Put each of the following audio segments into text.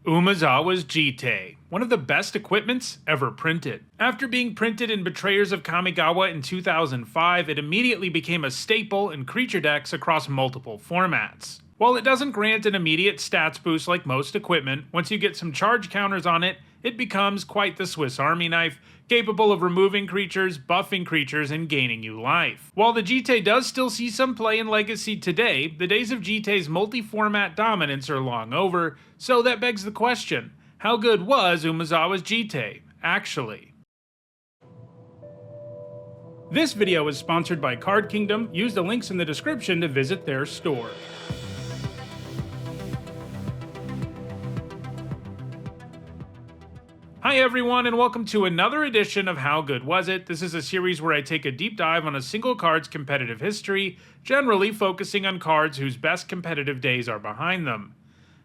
Umezawa's Jitte, one of the best equipments ever printed. After being printed in Betrayers of Kamigawa in 2005, it immediately became a staple in creature decks across multiple formats. While it doesn't grant an immediate stats boost like most equipment, once you get some charge counters on it, it becomes quite the Swiss Army knife, capable of removing creatures, buffing creatures, and gaining you life. While the Jitte does still see some play in Legacy today, the days of Jitte's multi-format dominance are long over, so that begs the question, how good was Umezawa's Jitte, actually? This video is sponsored by Card Kingdom. Use the links in the description to visit their store. Hi everyone, and welcome to another edition of How Good Was It? This is a series where I take a deep dive on a single card's competitive history, generally focusing on cards whose best competitive days are behind them.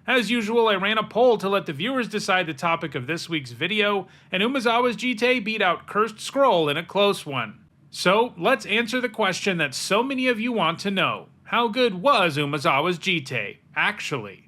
As usual, I ran a poll to let the viewers decide the topic of this week's video, and Umezawa's Jitte beat out Cursed Scroll in a close one. So, let's answer the question that so many of you want to know. How good was Umezawa's Jitte, actually?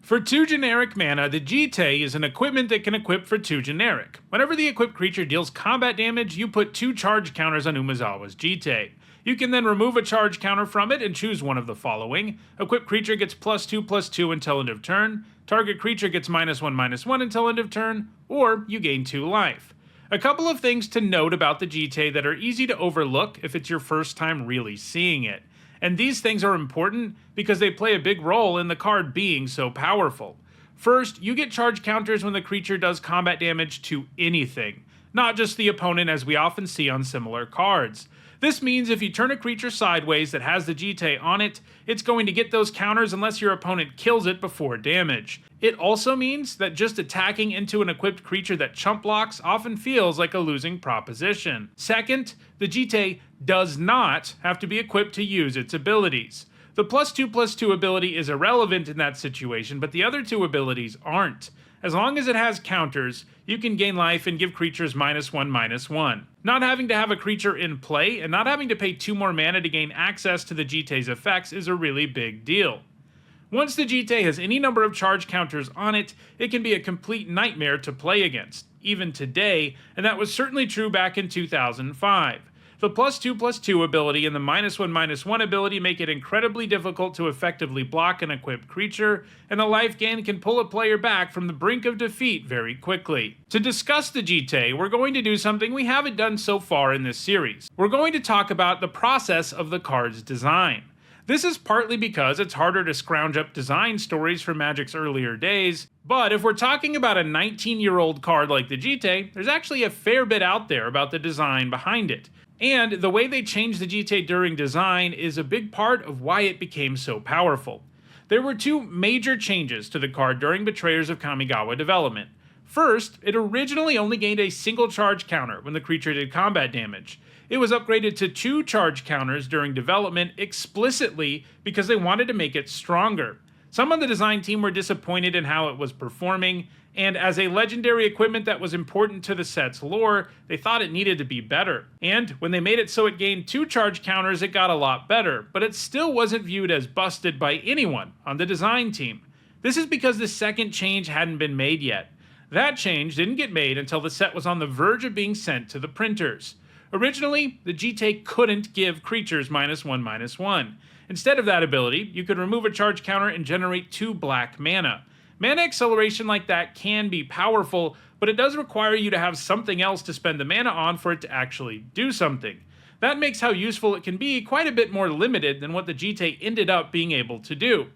For 2 generic mana, the Jitte is an equipment that can equip for 2 generic. Whenever the equipped creature deals combat damage, you put 2 charge counters on Umezawa's Jitte. You can then remove a charge counter from it and choose one of the following. Equipped creature gets +2/+2 until end of turn, target creature gets -1/-1 until end of turn, or you gain 2 life. A couple of things to note about the Jitte that are easy to overlook if it's your first time really seeing it. And these things are important because they play a big role in the card being so powerful. First, you get charge counters when the creature does combat damage to anything, not just the opponent as we often see on similar cards. This means if you turn a creature sideways that has the Jitte on it, it's going to get those counters unless your opponent kills it before damage. It also means that just attacking into an equipped creature that chump blocks often feels like a losing proposition. Second, the Jitte does not have to be equipped to use its abilities. The +2/+2 ability is irrelevant in that situation, but the other 2 abilities aren't. As long as it has counters, you can gain life and give creatures -1/-1. Not having to have a creature in play and not having to pay 2 more mana to gain access to the Jitte's effects is a really big deal. Once the Jitte has any number of charge counters on it, it can be a complete nightmare to play against, even today, and that was certainly true back in 2005. The +2/+2 ability and the -1/-1 ability make it incredibly difficult to effectively block an equipped creature, and the life gain can pull a player back from the brink of defeat very quickly. To discuss the Jitte, we're going to do something we haven't done so far in this series. We're going to talk about the process of the card's design. This is partly because it's harder to scrounge up design stories from Magic's earlier days, but if we're talking about a 19-year-old card like the Jitte, there's actually a fair bit out there about the design behind it. And the way they changed the Jitte during design is a big part of why it became so powerful. There were 2 major changes to the card during Betrayers of Kamigawa development. First, it originally only gained a single charge counter when the creature did combat damage. It was upgraded to 2 charge counters during development explicitly because they wanted to make it stronger. Some on the design team were disappointed in how it was performing, and as a legendary equipment that was important to the set's lore, they thought it needed to be better. And when they made it so it gained 2 charge counters, it got a lot better, but it still wasn't viewed as busted by anyone on the design team. This is because the second change hadn't been made yet. That change didn't get made until the set was on the verge of being sent to the printers. Originally, the Jitte couldn't give creatures -1/-1. Instead of that ability, you could remove a charge counter and generate 2 black mana. Mana acceleration like that can be powerful, but it does require you to have something else to spend the mana on for it to actually do something. That makes how useful it can be quite a bit more limited than what the Jitte ended up being able to do.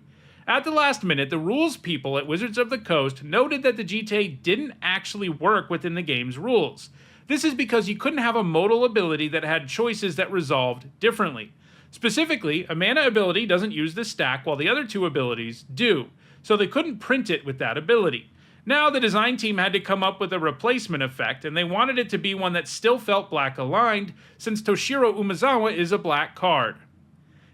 At the last minute, the rules people at Wizards of the Coast noted that the Jitte didn't actually work within the game's rules. This is because you couldn't have a modal ability that had choices that resolved differently. Specifically, a mana ability doesn't use the stack while the other 2 abilities do, so they couldn't print it with that ability. Now the design team had to come up with a replacement effect, and they wanted it to be one that still felt black aligned, since Toshiro Umezawa is a black card.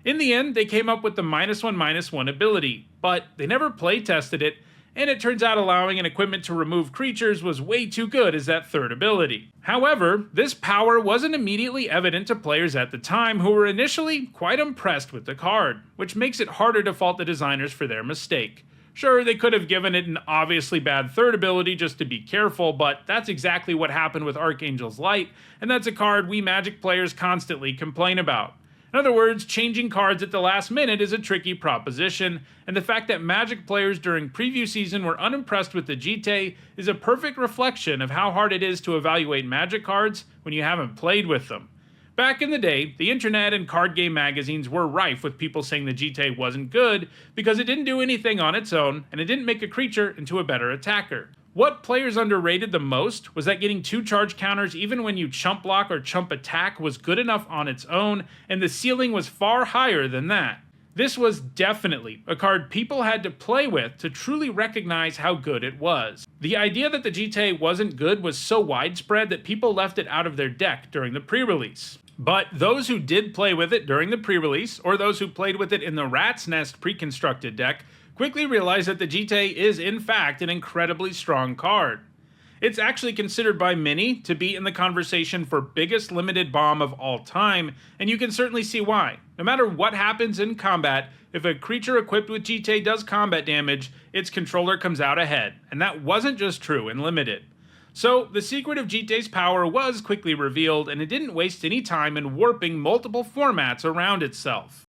In the end, they came up with the -1/-1 ability, but they never playtested it, and it turns out allowing an equipment to remove creatures was way too good as that 3rd ability. However, this power wasn't immediately evident to players at the time who were initially quite impressed with the card, which makes it harder to fault the designers for their mistake. Sure, they could have given it an obviously bad third ability just to be careful, but that's exactly what happened with Archangel's Light, and that's a card we Magic players constantly complain about. In other words, changing cards at the last minute is a tricky proposition, and the fact that Magic players during preview season were unimpressed with the Jitte is a perfect reflection of how hard it is to evaluate Magic cards when you haven't played with them. Back in the day, the internet and card game magazines were rife with people saying the Jitte wasn't good because it didn't do anything on its own and it didn't make a creature into a better attacker. What players underrated the most was that getting 2 charge counters even when you chump block or chump attack was good enough on its own, and the ceiling was far higher than that. This was definitely a card people had to play with to truly recognize how good it was. The idea that the Jitte wasn't good was so widespread that people left it out of their deck during the pre-release. But those who did play with it during the pre-release, or those who played with it in the Rat's Nest pre-constructed deck, quickly realized that the Jitte is in fact an incredibly strong card. It's actually considered by many to be in the conversation for biggest limited bomb of all time, and you can certainly see why. No matter what happens in combat, if a creature equipped with Jitte does combat damage, its controller comes out ahead, and that wasn't just true in Limited. So, the secret of Jitte's power was quickly revealed, and it didn't waste any time in warping multiple formats around itself.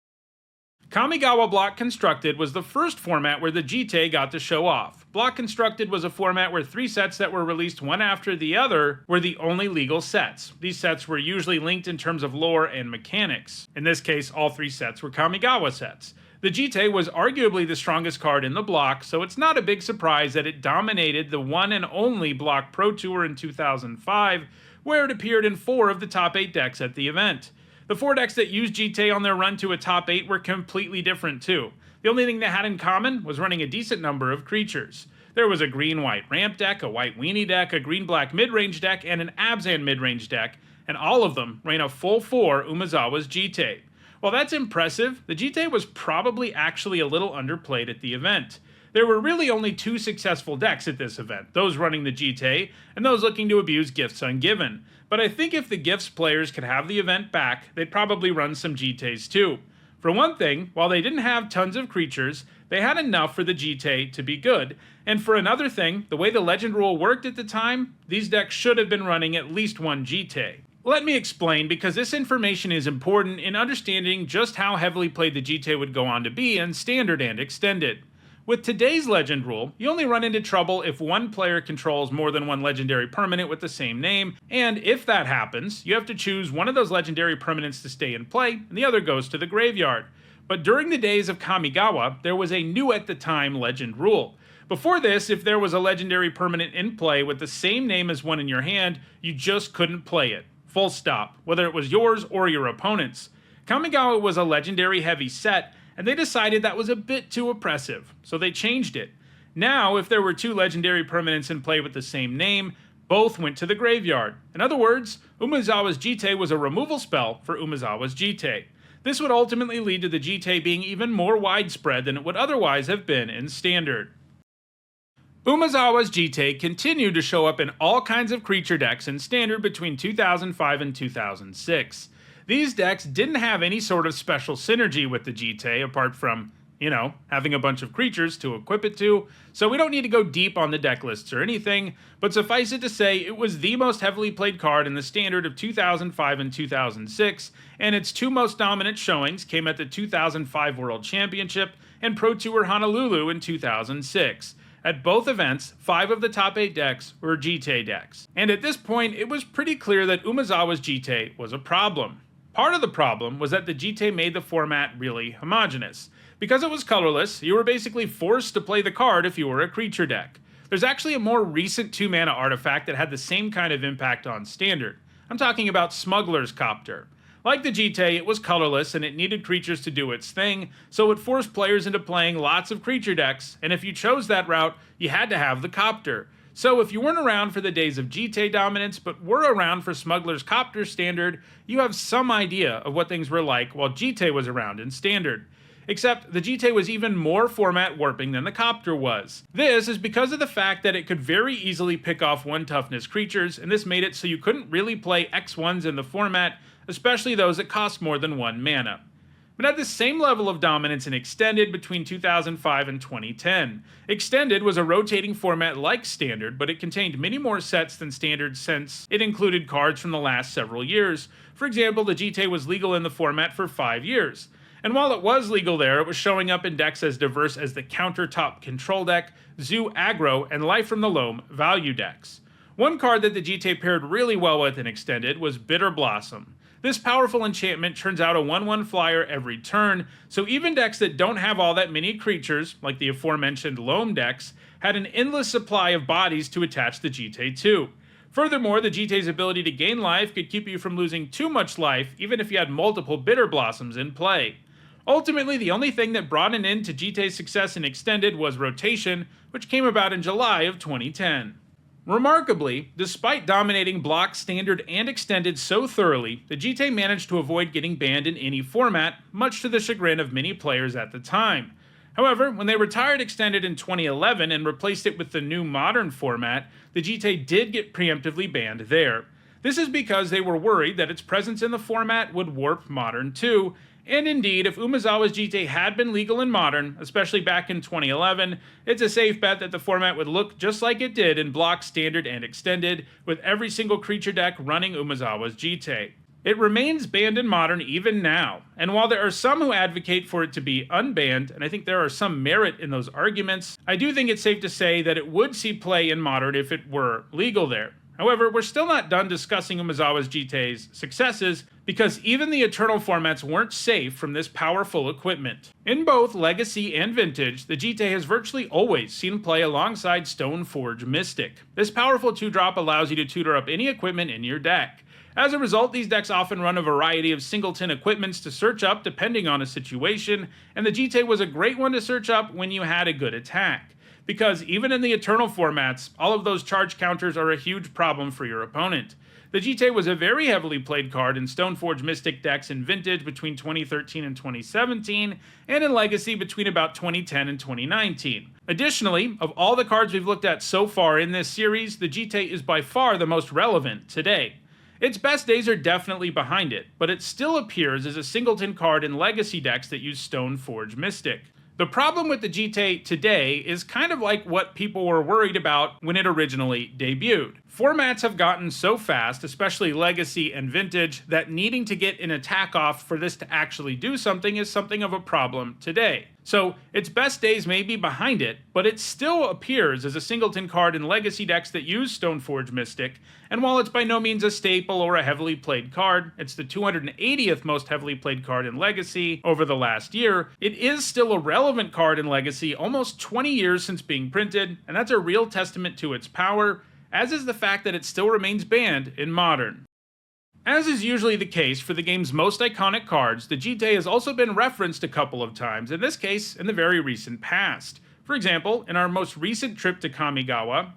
Kamigawa Block Constructed was the first format where the Jitte got to show off. Block Constructed was a format where 3 sets that were released one after the other were the only legal sets. These sets were usually linked in terms of lore and mechanics. In this case, all 3 sets were Kamigawa sets. The Jitte was arguably the strongest card in the block, so it's not a big surprise that it dominated the one and only Block Pro Tour in 2005, where it appeared in 4 of the top 8 decks at the event. The 4 decks that used Jitte on their run to a top 8 were completely different too. The only thing they had in common was running a decent number of creatures. There was a green-white ramp deck, a white weenie deck, a green-black mid-range deck, and an Abzan mid-range deck, and all of them ran a full 4 Umezawa's Jitte. While that's impressive, the Jitte was probably actually a little underplayed at the event. There were really only 2 successful decks at this event, those running the Jitte, and those looking to abuse Gifts Ungiven. But I think if the Gifts players could have the event back, they'd probably run some Jittes too. For one thing, while they didn't have tons of creatures, they had enough for the Jitte to be good. And for another thing, the way the Legend rule worked at the time, these decks should have been running at least 1 Jitte. Let me explain, because this information is important in understanding just how heavily played the Jitte would go on to be in Standard and Extended. With today's Legend rule, you only run into trouble if one player controls more than 1 legendary permanent with the same name, and if that happens, you have to choose one of those legendary permanents to stay in play, and the other goes to the graveyard. But during the days of Kamigawa, there was a new at the time Legend rule. Before this, if there was a legendary permanent in play with the same name as one in your hand, you just couldn't play it. Full stop, whether it was yours or your opponent's. Kamigawa was a legendary heavy set, and they decided that was a bit too oppressive, so they changed it. Now, if there were 2 legendary permanents in play with the same name, both went to the graveyard. In other words, Umezawa's Jitte was a removal spell for Umezawa's Jitte. This would ultimately lead to the Jitte being even more widespread than it would otherwise have been in Standard. Umezawa's Jitte continued to show up in all kinds of creature decks in Standard between 2005 and 2006. These decks didn't have any sort of special synergy with the Jitte apart from, having a bunch of creatures to equip it to, so we don't need to go deep on the deck lists or anything, but suffice it to say it was the most heavily played card in the Standard of 2005 and 2006, and its 2 most dominant showings came at the 2005 World Championship and Pro Tour Honolulu in 2006. At both events, 5 of the top 8 decks were Jitte decks. And at this point, it was pretty clear that Umezawa's Jitte was a problem. Part of the problem was that the Jitte made the format really homogeneous. Because it was colorless, you were basically forced to play the card if you were a creature deck. There's actually a more recent 2-mana artifact that had the same kind of impact on Standard. I'm talking about Smuggler's Copter. Like the Jitte, it was colorless and it needed creatures to do its thing, so it forced players into playing lots of creature decks, and if you chose that route, you had to have the Copter. So if you weren't around for the days of Jitte dominance, but were around for Smuggler's Copter Standard, you have some idea of what things were like while Jitte was around in Standard. Except the Jitte was even more format warping than the Copter was. This is because of the fact that it could very easily pick off 1 toughness creatures, and this made it so you couldn't really play X1s in the format, especially those that cost more than 1 mana. but had the same level of dominance in Extended between 2005 and 2010. Extended was a rotating format like Standard, but it contained many more sets than Standard since it included cards from the last several years. For example, the Jitte was legal in the format for 5 years. And while it was legal there, it was showing up in decks as diverse as the Countertop Control deck, Zoo Aggro, and Life from the Loam value decks. One card that the Jitte paired really well with in Extended was Bitter Blossom. This powerful enchantment turns out a 1/1 flyer every turn, so even decks that don't have all that many creatures, like the aforementioned Loam decks, had an endless supply of bodies to attach the Jitte to. Furthermore, the Jitte's ability to gain life could keep you from losing too much life, even if you had multiple Bitter Blossoms in play. Ultimately, the only thing that brought an end to Jitte's success in Extended was rotation, which came about in July of 2010. Remarkably, despite dominating Block, Standard, and Extended so thoroughly, the Jitte managed to avoid getting banned in any format, much to the chagrin of many players at the time. However, when they retired Extended in 2011 and replaced it with the new Modern format, the Jitte did get preemptively banned there. This is because they were worried that its presence in the format would warp Modern too, and indeed, if Umezawa's Jitte had been legal in Modern, especially back in 2011, it's a safe bet that the format would look just like it did in Block, Standard, and Extended, with every single creature deck running Umezawa's Jitte. It remains banned in Modern even now, and while there are some who advocate for it to be unbanned, and I think there are some merit in those arguments, I do think it's safe to say that it would see play in Modern if it were legal there. However, we're still not done discussing Umezawa's Jitte's successes, because even the Eternal formats weren't safe from this powerful equipment. In both Legacy and Vintage, the Jitte has virtually always seen play alongside Stoneforge Mystic. This powerful 2-drop allows you to tutor up any equipment in your deck. As a result, these decks often run a variety of singleton equipments to search up depending on a situation, and the Jitte was a great one to search up when you had a good attack. Because even in the Eternal formats, all of those charge counters are a huge problem for your opponent. The Jitte was a very heavily played card in Stoneforge Mystic decks in Vintage between 2013 and 2017, and in Legacy between about 2010 and 2019. Additionally, of all the cards we've looked at so far in this series, the Jitte is by far the most relevant today. Its best days are definitely behind it, but it still appears as a singleton card in Legacy decks that use Stoneforge Mystic. The problem with the Jitte today is kind of like what people were worried about when it originally debuted. Formats have gotten so fast, especially Legacy and Vintage, that needing to get an attack off for this to actually do something is something of a problem today. So its best days may be behind it, but it still appears as a singleton card in Legacy decks that use Stoneforge Mystic, and while it's by no means a staple or a heavily played card, it's the 280th most heavily played card in Legacy over the last year, it is still a relevant card in Legacy almost 20 years since being printed, and that's a real testament to its power, as is the fact that it still remains banned in Modern. As is usually the case for the game's most iconic cards, the Jitte has also been referenced a couple of times, in this case, in the very recent past. For example, in our most recent trip to Kamigawa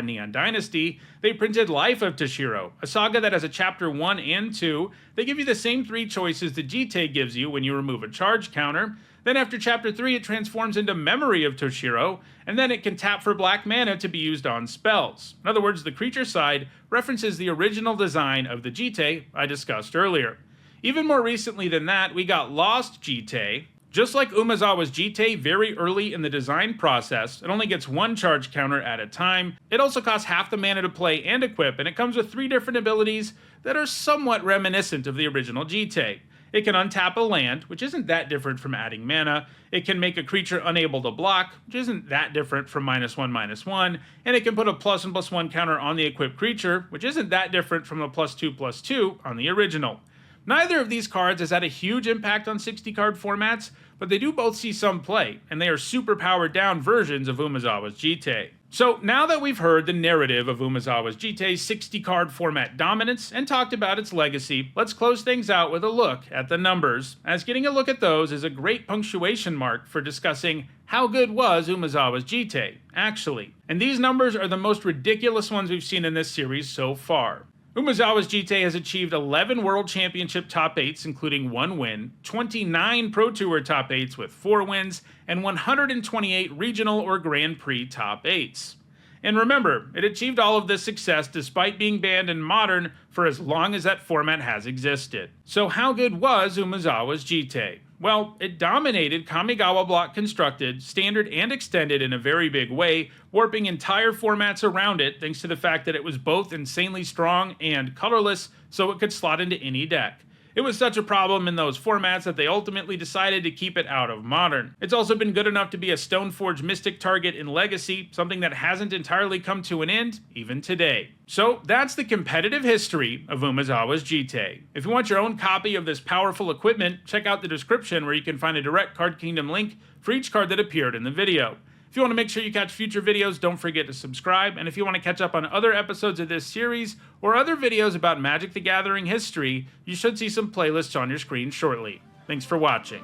Neon Dynasty, they printed Life of Toshiro, a saga that has a Chapter 1 and 2. They give you the same 3 choices the Jitte gives you when you remove a charge counter. Then after Chapter 3, it transforms into Memory of Toshiro, and then it can tap for black mana to be used on spells. In other words, the creature side references the original design of the Jitte I discussed earlier. Even more recently than that, we got Lost Jitte. Just like Umezawa's Jitte very early in the design process, it only gets 1 charge counter at a time. It also costs half the mana to play and equip, and it comes with 3 different abilities that are somewhat reminiscent of the original Jitte. It can untap a land, which isn't that different from adding mana. It can make a creature unable to block, which isn't that different from -1/-1. And it can put a +1/+1 counter on the equipped creature, which isn't that different from the +2/+2 on the original. Neither of these cards has had a huge impact on 60-card formats, but they do both see some play, and they are super powered down versions of Umezawa's Jitte. So now that we've heard the narrative of Umezawa's Jitte's 60-card format dominance and talked about its legacy, let's close things out with a look at the numbers, as getting a look at those is a great punctuation mark for discussing how good was Umezawa's Jitte, actually. And these numbers are the most ridiculous ones we've seen in this series so far. Umezawa's Jitte has achieved 11 World Championship top 8s, including 1 win, 29 Pro Tour top 8s with 4 wins, and 128 Regional or Grand Prix top 8s. And remember, it achieved all of this success despite being banned in Modern for as long as that format has existed. So how good was Umezawa's Jitte? Well, it dominated Kamigawa block constructed, standard and extended in a very big way, warping entire formats around it thanks to the fact that it was both insanely strong and colorless, so it could slot into any deck. It was such a problem in those formats that they ultimately decided to keep it out of Modern. It's also been good enough to be a Stoneforge Mystic target in Legacy, something that hasn't entirely come to an end, even today. So that's the competitive history of Umezawa's Jitte. If you want your own copy of this powerful equipment, check out the description where you can find a direct Card Kingdom link for each card that appeared in the video. If you want to make sure you catch future videos, don't forget to subscribe, and if you want to catch up on other episodes of this series or other videos about Magic the Gathering history, you should see some playlists on your screen shortly. Thanks for watching.